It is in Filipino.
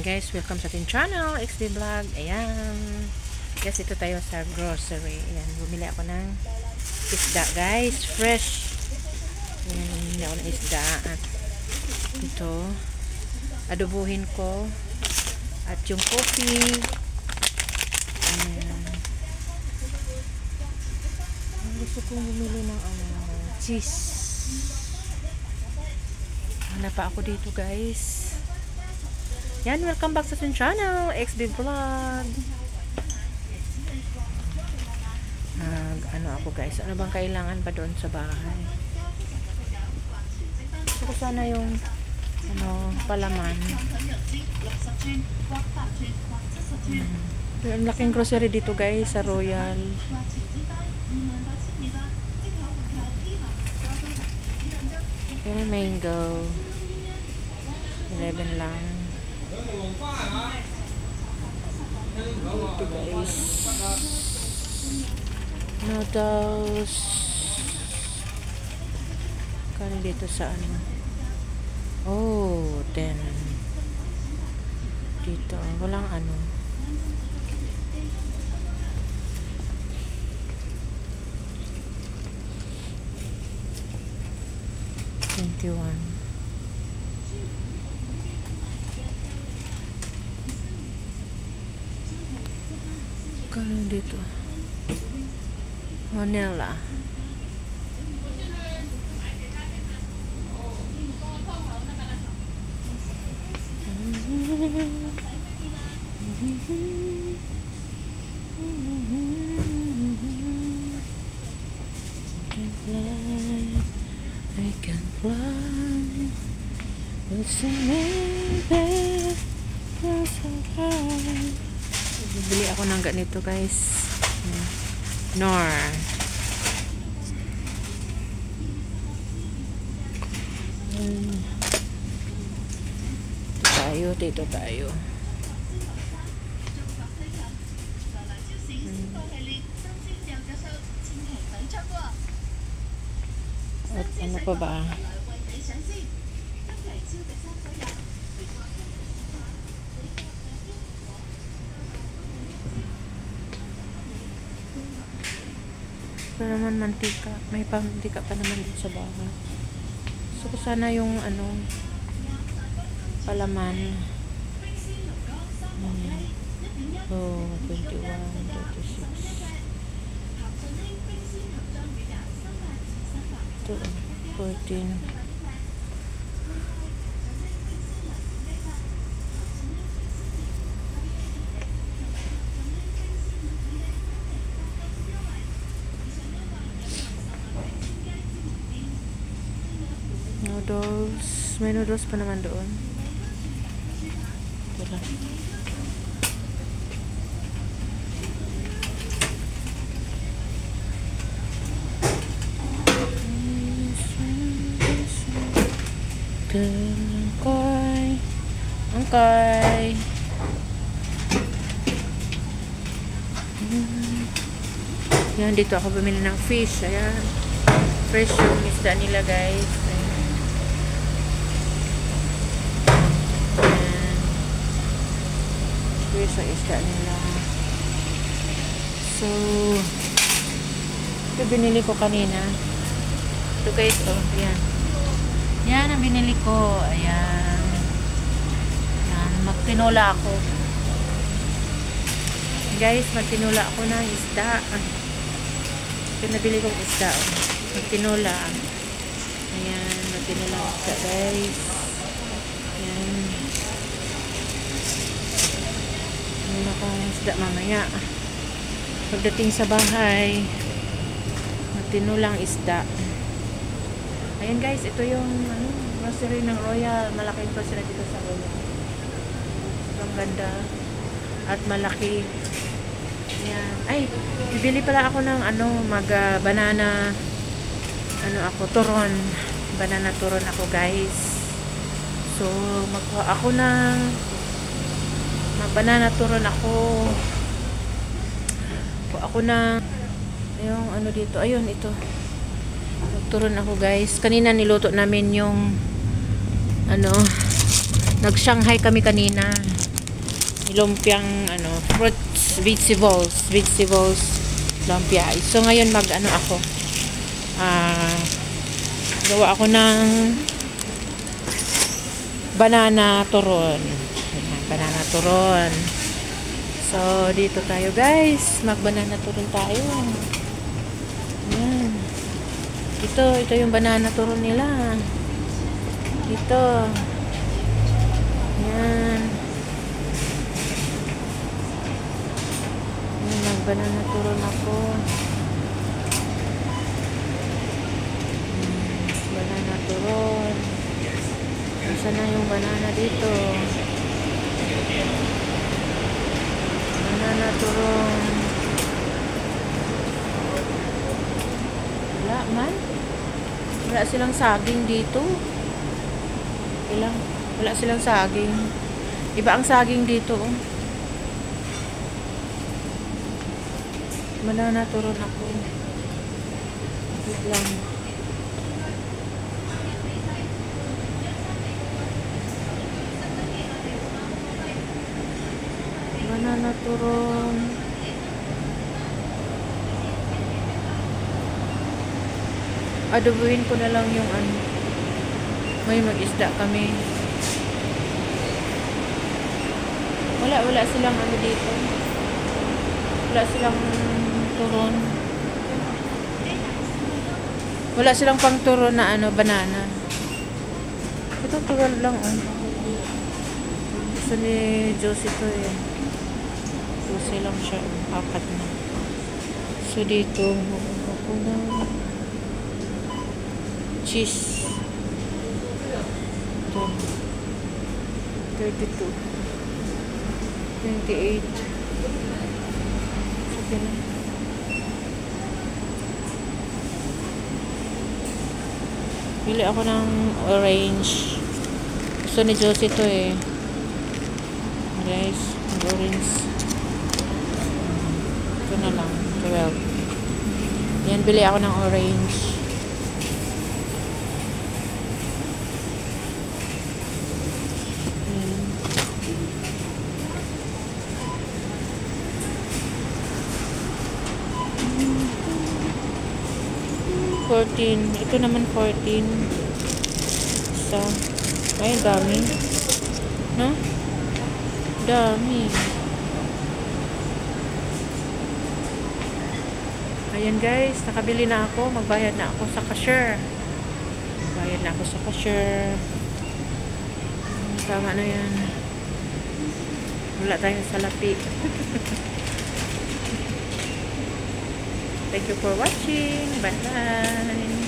Guys, welcome sa ating channel, XD Vlog. Ayan. Guys, ito tayo sa grocery. Ayan, bumili ako ng isda, guys. Fresh. Ayan, bumili ako ng isda. At ito, adobuhin ko. At yung coffee. Ayan. Gusto kong bumili ng cheese. Hanap pa ako dito, guys. Yan, welcome back sa ating channel, XD Vlog. Ano ako, guys? Ano bang kailangan pa doon sa bahay? Gusto ko sana yung palaman. Ang laking grocery dito, guys, sa Royal. Yan, mango. 11 lang. Ito, guys. Noodles. Kano dito sa ano? Oh, 10. Dito, walang ano. $21. Kano dito? Manila. I can fly. It's a maybe. Bibili ako ng ganito, guys. Nor. Dito tayo. At ano pa ba? Ito naman mantika. May mantika pa naman dito sa bahay. Gusto ko sana yung palaman. Oh, 21, 36. Ito, 14. Noodles. May noodles pa naman doon. Ito lang. Angkoy. Yan, dito ako bumili ng fish. Ayan. Fresh yung isda nila, guys. Ayan. Fresh yung isda nila. So, ito binili ko kanina. Ito, guys, oh, yan. Yan ang binili ko. Ayan. Yan. Magtinola ako. Guys, magtinola ako ng isda. Ito nabili kong isda. Magtinola. Ayan. Magtinola ang isda, guys. Ayan. Ano ko ang isda mamaya. Pagdating sa bahay, magtinola ang isda. Ayan, guys, ito yung grocery ng Royal. Malaking grocery dito sa Royal. Ang ganda. At malaki. Ayan. Ay, bibili pala ako ng banana turon. Banana turon ako, guys. So, magkuha ako ng banana turon ako. Kuha ako ng yung dito. Ayun, ito. Turon ako, guys. Kanina niluto namin yung nag-Shanghai kami kanina. lumpiang ano, fruits, vegetables, lumpia. So ngayon mag-ano ako. Gawa ako ng banana turon. Ayan, banana turon. So dito tayo guys, mag-banana turon tayo. Ayan. Ito yung banana turon nila. Ito. Ayan. Ayan, mag-banana turon ako. Banana turon. Nasaan na yung banana dito? Banana turon. Wala man. Wala silang saging dito. Wala silang saging. Iba ang saging dito. Oh. Banana turon ako. Wait lang. Banana turon. Adobuhin ko na lang yung ano. May mag-isda kami. Wala silang ano dito. Wala silang turon. Wala silang pang turon na ano, banana. Ito turon lang oh. Gusto ni Josie to eh. Josie lang siya. Apat na. So dito, ako na cheese. Ito. 32. 28. Sige na. Pili ako ng orange. Gusto ni Josie to eh. Guys, orange. Ito na lang. 12. Yan, bili ako ng orange. Ito naman 14. So, ay dami. No? Dami. Ayan guys, nakabili na ako. Magbayad na ako sa cashier. Magbayad na ako sa cashier. Tama na yan. Wala tayong salapi. Thank you for watching. Bye-bye.